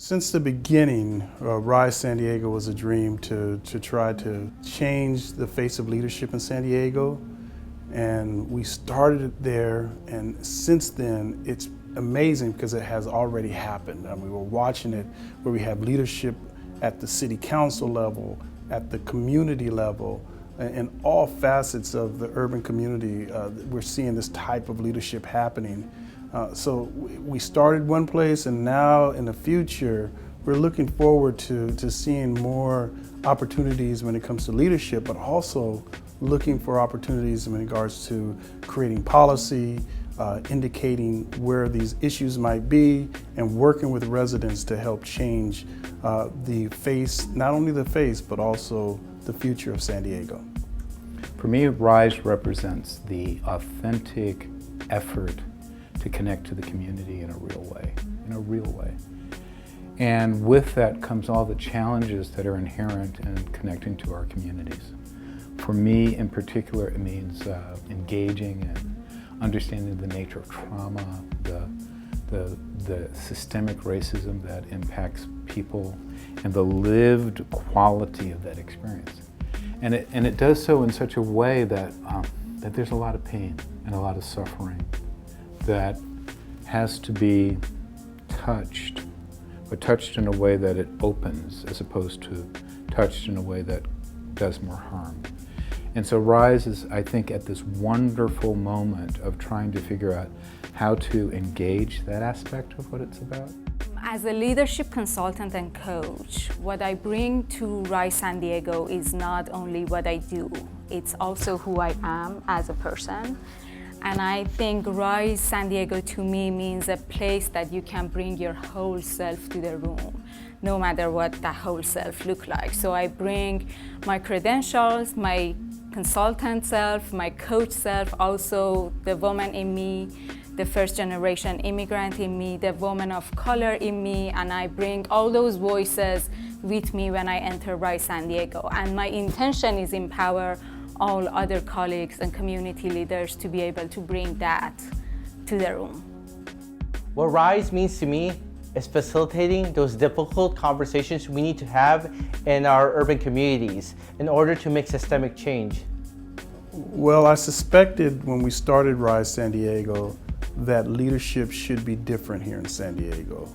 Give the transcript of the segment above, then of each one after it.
Since the beginning, Rise San Diego was a dream to try to change the face of leadership in San Diego. And we started it there, and since then, it's amazing because it has already happened. I mean, we're watching it where we have leadership at the city council level, at the community level, in all facets of the urban community. We're seeing this type of leadership happening. So we started one place, and now in the future, we're looking forward to seeing more opportunities when it comes to leadership, but also looking for opportunities in regards to creating policy, indicating where these issues might be, and working with residents to help change the face, not only the face, but also the future of San Diego. For me, RISE represents the authentic effort to connect to the community in a real way, And with that comes all the challenges that are inherent in connecting to our communities. For me in particular, it means engaging and understanding the nature of trauma, the systemic racism that impacts people, and the lived quality of that experience. And it does so in such a way that there's a lot of pain and a lot of suffering that has to be touched, but touched in a way that it opens as opposed to touched in a way that does more harm. And so RISE is, I think, at this wonderful moment of trying to figure out how to engage that aspect of what it's about. As a leadership consultant and coach, what I bring to RISE San Diego is not only what I do, it's also who I am as a person. And I think RISE San Diego to me means a place that you can bring your whole self to the room, no matter what that whole self look like. So I bring my credentials, my consultant self, my coach self, also the woman in me, the first generation immigrant in me, the woman of color in me, and I bring all those voices with me when I enter RISE San Diego. And my intention is empower all other colleagues and community leaders to be able to bring that to the room. What RISE means to me is facilitating those difficult conversations we need to have in our urban communities in order to make systemic change. Well, I suspected when we started RISE San Diego that leadership should be different here in San Diego.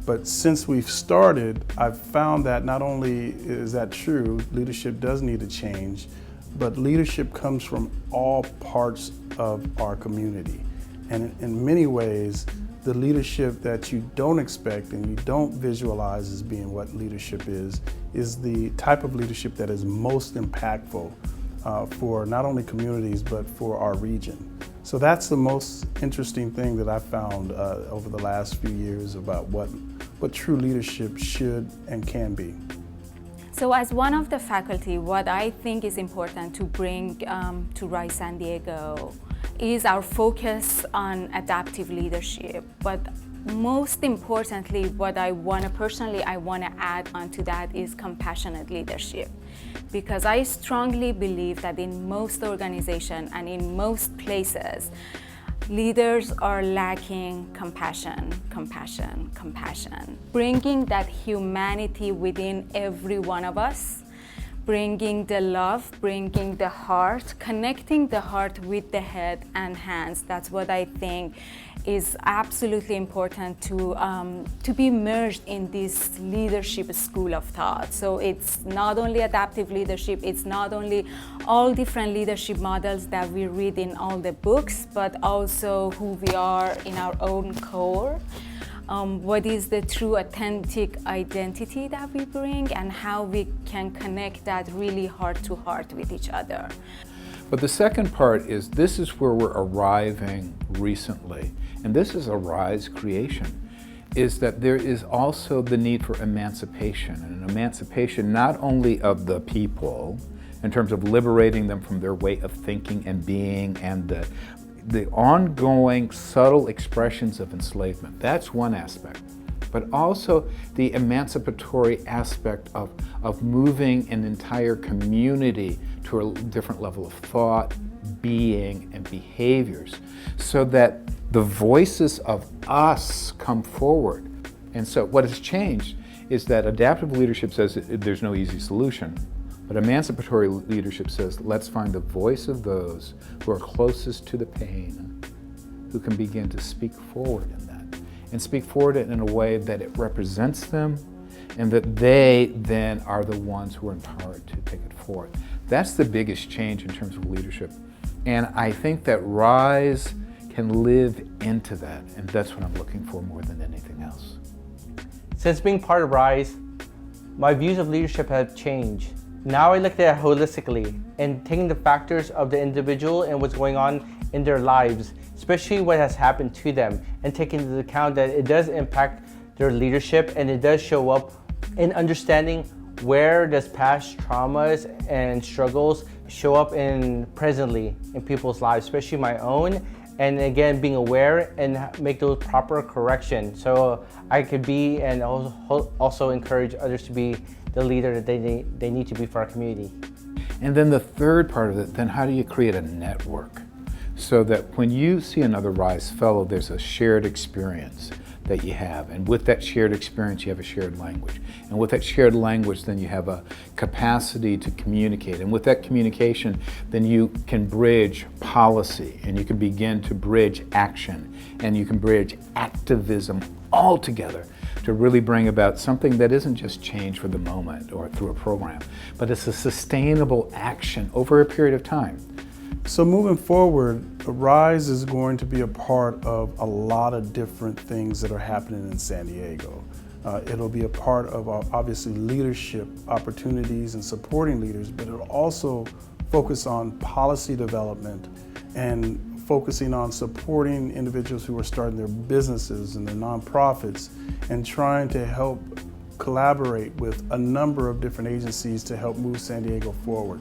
But since we've started, I've found that not only is that true, leadership does need to change, but leadership comes from all parts of our community. And in many ways, the leadership that you don't expect and you don't visualize as being what leadership is the type of leadership that is most impactful for not only communities, but for our region. So that's the most interesting thing that I found over the last few years about what true leadership should and can be. So as one of the faculty, what I think is important to bring to RISE San Diego is our focus on adaptive leadership. But most importantly, what I want to add onto that is compassionate leadership. Because I strongly believe that in most organizations and in most places, leaders are lacking compassion. Bringing that humanity within every one of us, bringing the love, bringing the heart, connecting the heart with the head and hands. That's what I think is absolutely important to be merged in this leadership school of thought. So it's not only adaptive leadership, it's not only all different leadership models that we read in all the books, but also who we are in our own core. What is the true authentic identity that we bring and how we can connect that really heart to heart with each other. But the second part is this is where we're arriving recently, and this is a RISE creation, is that there is also the need for emancipation, and an emancipation not only of the people in terms of liberating them from their way of thinking and being and the ongoing subtle expressions of enslavement. That's one aspect. But also the emancipatory aspect of moving an entire community to a different level of thought, being, and behaviors, so that the voices of us come forward And so what has changed is that adaptive leadership says there's no easy solution, but emancipatory leadership says let's find the voice of those who are closest to the pain, who can begin to speak forward in that, and speak forward in a way that it represents them, and that they then are the ones who are empowered to take it forward. That's the biggest change in terms of leadership. And I think that RISE can live into that, and that's what I'm looking for more than anything else. Since being part of RISE, my views of leadership have changed. Now I look at it holistically and taking the factors of the individual and what's going on in their lives, especially what has happened to them, and taking into account that it does impact their leadership, and it does show up in understanding where does past traumas and struggles show up in presently in people's lives, especially my own, and again being aware and make those proper corrections so I could be and also encourage others to be the leader that they need to be for our community. And then the third part of it, then how do you create a network so that when you see another RISE fellow, there's a shared experience that you have, and with that shared experience you have a shared language, and with that shared language then you have a capacity to communicate, and with that communication then you can bridge policy, and you can begin to bridge action, and you can bridge activism all together to really bring about something that isn't just change for the moment or through a program, but it's a sustainable action over a period of time. So moving forward, RISE is going to be a part of a lot of different things that are happening in San Diego. It'll be a part of our, obviously, leadership opportunities and supporting leaders, but it'll also focus on policy development and focusing on supporting individuals who are starting their businesses and their nonprofits, and trying to help collaborate with a number of different agencies to help move San Diego forward.